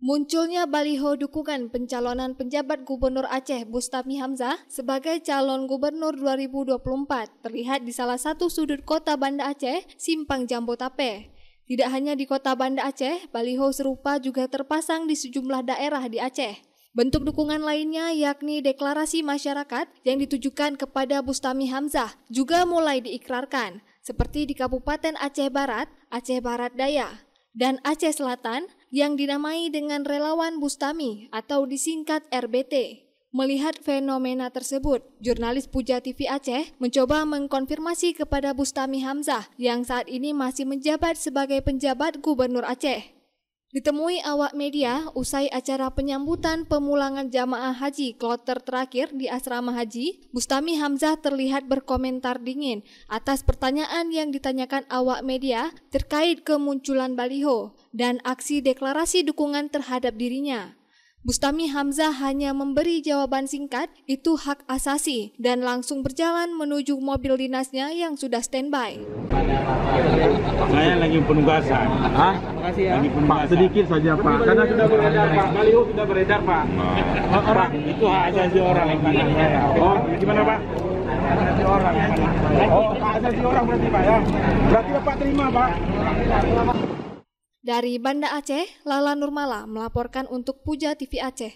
Munculnya baliho dukungan pencalonan penjabat Gubernur Aceh Bustami Hamzah sebagai calon gubernur 2024 terlihat di salah satu sudut kota Banda Aceh, Simpang Jambu Tapeh. Tidak hanya di kota Banda Aceh, baliho serupa juga terpasang di sejumlah daerah di Aceh. Bentuk dukungan lainnya yakni deklarasi masyarakat yang ditujukan kepada Bustami Hamzah juga mulai diikrarkan, seperti di Kabupaten Aceh Barat, Aceh Barat Daya, dan Aceh Selatan yang dinamai dengan Relawan Bustami atau disingkat RBT. Melihat fenomena tersebut, jurnalis Puja TV Aceh mencoba mengkonfirmasi kepada Bustami Hamzah yang saat ini masih menjabat sebagai penjabat Gubernur Aceh. Ditemui awak media usai acara penyambutan pemulangan jamaah haji kloter terakhir di asrama haji, Bustami Hamzah terlihat berkomentar dingin atas pertanyaan yang ditanyakan awak media terkait kemunculan baliho dan aksi deklarasi dukungan terhadap dirinya. Bustami Hamzah hanya memberi jawaban singkat, itu hak asasi, dan langsung berjalan menuju mobil dinasnya yang sudah standby. Saya lagi penugasan. Hah? Makasih ya. Lagi penugasan. Pak, sedikit saja Pak. Karena sudah beredar Pak. Baliho sudah beredar Pak. Orang itu hak asasi orang. Oh, gimana Pak? Hak asasi orang. Oh, hak asasi orang berarti Pak ya. Berarti Bapak terima Pak. Dari Banda Aceh, Lala Nurmala melaporkan untuk Puja TV Aceh.